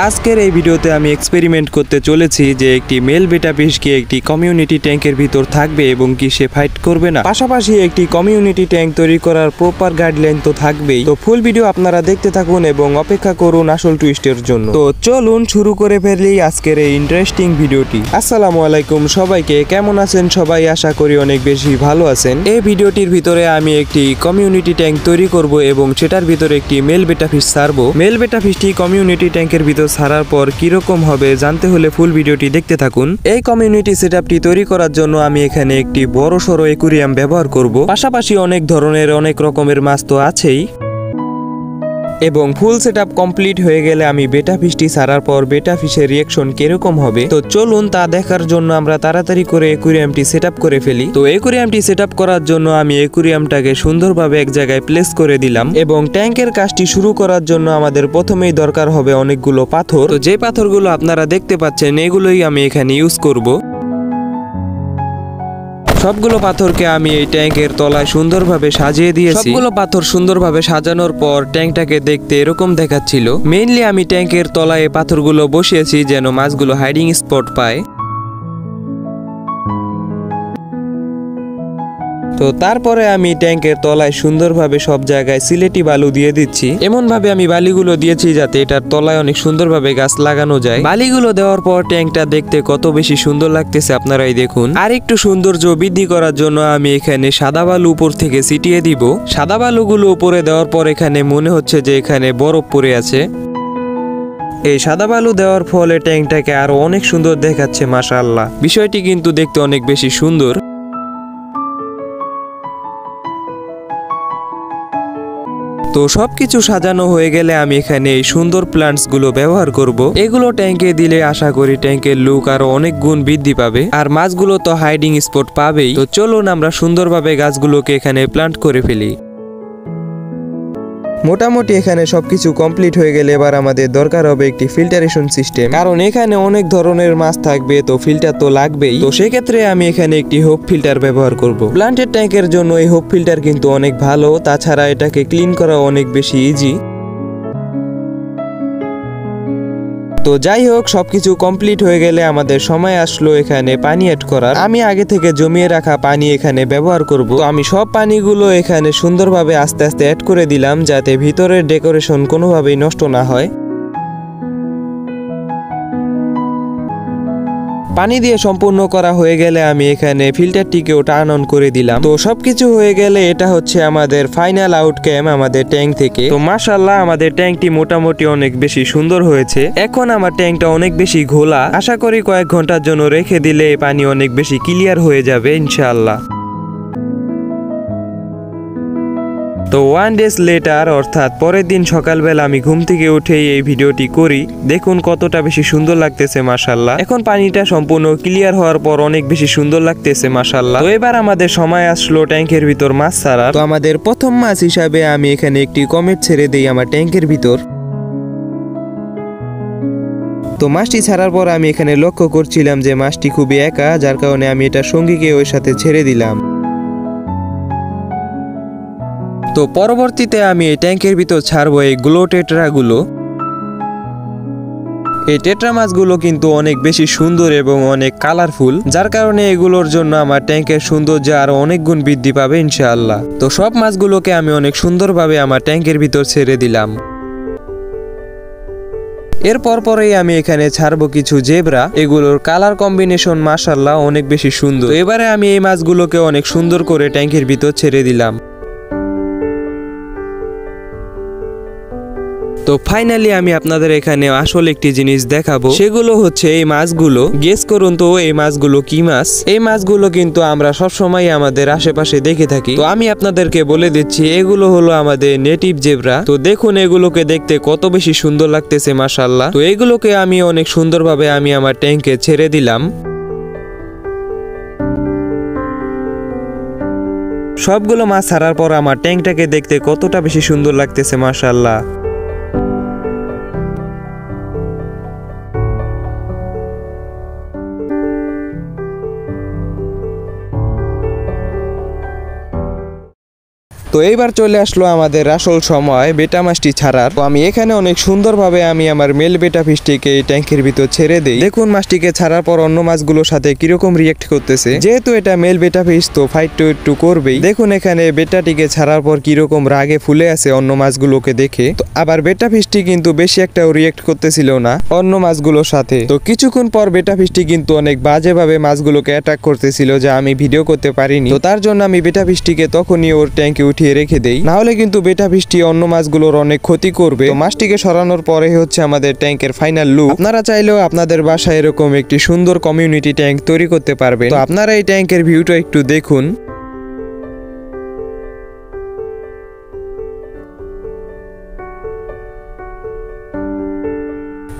আজকের এই ভিডিওতে আমি এক্সপেরিমেন্ট করতে চলেছি যে একটি মেল বেটা ফিশকে একটি কমিউনিটি ট্যাঙ্কের ভিতর থাকবে এবং কি সে ফাইট করবে না। পাশাপাশি একটি কমিউনিটি ট্যাঙ্ক তৈরি করার প্রপার গাইডলাইন তো থাকবেই। তো ফুল ভিডিও আপনারা দেখতে থাকুন এবং অপেক্ষা করুন আসল টুইস্টের জন্য। তো চলুন শুরু করে ফেলি আজকের এই ইন্টারেস্টিং ভিডিওটি। আসসালামু আলাইকুম সবাইকে, কেমন আছেন সবাই? আশা করি অনেক বেশি ভালো আছেন। এই ভিডিওটির ভিতরে আমি একটি কমিউনিটি ট্যাঙ্ক তৈরি করব এবং সেটার ভিতরে একটি মেল বেটা ফিশ ছাড়বো। মেল বেটা ফিশটি কমিউনিটি ট্যাঙ্কের ভিতর ছাড়ার পর কিরকম হবে জানতে হলে ফুল ভিডিওটি দেখতে থাকুন। এই কমিউনিটি সেটআপটি তৈরি করার জন্য আমি এখানে একটি বড় সড়ো অ্যাকুরিয়াম ব্যবহার করব। পাশাপাশি অনেক ধরনের অনেক রকমের মাছ তো আছেই। এবং ফুল সেটআপ কমপ্লিট হয়ে গেলে আমি বেটা ফিশটি ছাড়ার পর বেটা ফিশের রিয়াকশন কিরকম হবে তো চলুন তা দেখার জন্য আমরা তাড়াতাড়ি করে অ্যাকুরিয়ামটি সেটআপ করে ফেলি। তো অ্যাকুরিয়ামটি সেটআপ করার জন্য আমি অ্যাকুরিয়ামটাকে সুন্দরভাবে এক জায়গায় প্লেস করে দিলাম এবং ট্যাঙ্কের কাজটি শুরু করার জন্য আমাদের প্রথমেই দরকার হবে অনেকগুলো পাথর। তো যে পাথরগুলো আপনারা দেখতে পাচ্ছেন এগুলোই আমি এখানে ইউজ করব। সবগুলো পাথরকে আমি এই ট্যাঙ্কের তলায় সুন্দরভাবে সাজিয়ে দিয়েছি। সবগুলো পাথর সুন্দরভাবে সাজানোর পর ট্যাঙ্কটাকে দেখতে এরকম দেখাচ্ছিল। মেইনলি আমি ট্যাঙ্কের তলায় এই পাথরগুলো বসিয়েছি যেন মাছগুলো হাইডিং স্পট পায়। তো তারপরে আমি ট্যাঙ্কের তলায় সুন্দরভাবে সব জায়গায় সিলেটি বালু দিয়ে দিচ্ছি। এমন ভাবে আমি বালিগুলো দিয়েছি যাতে এটার তলায় অনেক সুন্দরভাবে গাছ লাগানো যায়। বালিগুলো দেওয়ার পর ট্যাঙ্কটা দেখতে কত বেশি সুন্দর লাগতেছে আপনারাই দেখুন। আর একটু সৌন্দর্য বৃদ্ধি করার জন্য আমি এখানে সাদা বালু উপর থেকে ছিটিয়ে দিব। সাদা বালুগুলো উপরে দেওয়ার পর এখানে মনে হচ্ছে যে এখানে বরফ পড়ে আছে। এই সাদা বালু দেওয়ার ফলে ট্যাঙ্কটাকে আরো অনেক সুন্দর দেখাচ্ছে মাশাআল্লাহ। বিষয়টি কিন্তু দেখতে অনেক বেশি সুন্দর। তো সবকিছু সাজানো হয়ে গেলে আমি এখানে এই সুন্দর প্লান্টস গুলো ব্যবহার করব। এগুলো ট্যাঙ্কে দিলে আশা করি ট্যাঙ্কের লুক আরো অনেক গুণ বৃদ্ধি পাবে। আর মাছগুলো তো হাইডিং স্পট পাবেই। তো চলুন আমরা সুন্দরভাবে গাছগুলোকে এখানে প্লান্ট করে ফেলি। মোটামুটি এখানে সবকিছু কমপ্লিট হয়ে গেলে এবার আমাদের দরকার হবে একটি ফিল্টারেশন সিস্টেম, কারণ এখানে অনেক ধরনের মাছ থাকবে তো ফিল্টার তো লাগবেই। তো সেক্ষেত্রে আমি এখানে একটি হোপ ফিল্টার ব্যবহার করব। প্লান্টের ট্যাঙ্কের জন্য এই হোপ ফিল্টার কিন্তু অনেক ভালো, তাছাড়া এটাকে ক্লিন করা অনেক বেশি ইজি। তো যাই হোক সবকিছু কমপ্লিট হয়ে গেলে আমাদের সময় আসলো এখানে পানি অ্যাড করার। আমি আগে থেকে জমিয়ে রাখা পানি এখানে ব্যবহার করব। তো আমি সব পানিগুলো এখানে সুন্দরভাবে আস্তে আস্তে অ্যাড করে দিলাম যাতে ভিতরের ডেকোরেশন কোনোভাবেই নষ্ট না হয়। পানি দিয়ে সম্পূর্ণ করা হয়ে গেলে আমি এখানে ফিল্টারটিকেও টার্ন অন করে দিলাম। তো সবকিছু হয়ে গেলে এটা হচ্ছে আমাদের ফাইনাল আউটকাম আমাদের ট্যাঙ্ক থেকে। তো মাশাআল্লাহ আমাদের ট্যাঙ্কটি মোটামুটি অনেক বেশি সুন্দর হয়েছে। এখন আমার ট্যাঙ্কটা অনেক বেশি ঘোলা, আশা করি কয়েক ঘন্টার জন্য রেখে দিলে পানি অনেক বেশি ক্লিয়ার হয়ে যাবে ইনশাআল্লাহ। তো 1 ডেজ লেটার অর্থাৎ পরের দিন সকালবেলা আমি ঘুম থেকে উঠেই এই ভিডিওটি করি। দেখুন কতটা বেশি সুন্দর লাগতেছে মাশাআল্লাহ। এখন পানিটা সম্পূর্ণ ক্লিয়ার হওয়ার পর অনেক বেশি সুন্দর লাগতেছে মাশাআল্লাহ। তো এবার আমাদের সময় আসলো ট্যাঙ্কের ভিতর মাছ ছাড়ার। তো আমাদের প্রথম মাছ হিসাবে আমি এখানে একটি কমেট ছেড়ে দেই আমার ট্যাঙ্কের ভিতর। তো মাছটি ছাড়ার পর আমি এখানে লক্ষ্য করছিলাম যে মাছটি খুবই একা, যার কারণে আমি এটা সঙ্গীকে ওর সাথে ছেড়ে দিলাম। তো পরবর্তীতে আমি এই ট্যাঙ্কের ভিতর ছাড়বো এই গ্লো টেট্রাগুলো। এই টেট্রা মাছগুলো কিন্তু অনেক বেশি সুন্দর এবং অনেক কালারফুল, যার কারণে এগুলোর জন্য আমার ট্যাঙ্কের সৌন্দর্য আরো অনেক গুণ বৃদ্ধি পাবে ইনশাআল্লাহ। তো সব মাছগুলোকে আমি অনেক সুন্দরভাবে আমার ট্যাঙ্কের ভিতর ছেড়ে দিলাম। এরপর পরেই আমি এখানে ছাড়বো কিছু জেব্রা। এগুলোর কালার কম্বিনেশন মাশাআল্লাহ অনেক বেশি সুন্দর। এবারে আমি এই মাছগুলোকে অনেক সুন্দর করে ট্যাঙ্কের ভিতর ছেড়ে দিলাম। তো ফাইনালি আমি আপনাদের এখানে আসল একটি জিনিস দেখাবো, সেগুলো হচ্ছে এই মাছগুলো। গেস করুন তো এই মাছগুলো কি মাছ? এই মাছগুলো কিন্তু আমরা সবসময় আমাদের আশেপাশে দেখে থাকি। তো আমি আপনাদেরকে বলে দিচ্ছি এগুলো হলো আমাদের নেটিভ জেব্রা। তো দেখুন এগুলোকে দেখতে কত বেশি সুন্দর লাগতেছে মাশাআল্লাহ। তো এগুলোকে আমি অনেক সুন্দরভাবে আমি আমার ট্যাঙ্কে ছেড়ে দিলাম। সবগুলো মাছ ছাড়ার পর আমার ট্যাঙ্কটাকে দেখতে কতটা বেশি সুন্দর লাগতেছে মাশাআল্লাহ। তো তো এইবার চলে আসলো আমাদের আসল সময় বেটা মাছটি ছাড়ার। তো আমি এখানে অনেক সুন্দরভাবে আমি আমার মেল বেটা ফিশটিকে এই ট্যাঙ্কের ভিতর ছেড়ে দেই। দেখুন মাছটিকে ছাড়ার পর অন্য মাছগুলোর সাথে কিরকম রিয়েক্ট করতেছে। যেহেতু এটা মেল বেটা ফিশ তো ফাইট তো একটু করবেই। দেখুন এখানে বেটাটিকে ছাড়ার পর কিরকম রাগে ফুলে আছে অন্য মাছগুলোকে দেখে। তো আবার বেটা ফিশটি কিন্তু বেশি একটাও রিয়েক্ট করতেছিল না অন্য মাছগুলোর সাথে। তো কিছুক্ষণ পর বেটা ফিশটি কিন্তু অনেক বাজেভাবে মাছগুলোকে অ্যাটাক করতেছিল, যা আমি ভিডিও করতে পারিনি। তো তার জন্য আমি বেটা ফিশটিকে তখনই ওর ট্যাঙ্কে উঠিয়ে রেখে দেই, না হলে কিন্তু বেটা ফিশটি অন্য মাছগুলোর অনেক ক্ষতি করবে। তো মাছটিকে সরানোর পরে হচ্ছে আমাদের ট্যাঙ্কের ফাইনাল লুক। আপনারা চাইলেও আপনাদের বাসায় এরকম একটি সুন্দর কমিউনিটি ট্যাঙ্ক তৈরি করতে পারবেন। তো আপনারা এই ট্যাঙ্কের ভিউটা একটু দেখুন।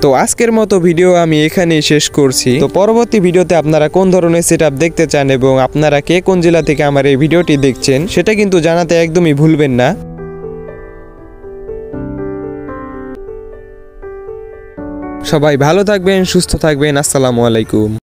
তো আজকের মতো ভিডিও আমি এখানেই শেষ করছি। তো পরবর্তী ভিডিওতে আপনারা কোন ধরনের সেটআপ দেখতে চান এবং আপনারা কে কোন জেলা থেকে আমার এই ভিডিওটি দেখছেন সেটা কিন্তু জানাতে একদমই ভুলবেন না। সবাই ভালো থাকবেন, সুস্থ থাকবেন। আসসালামু আলাইকুম।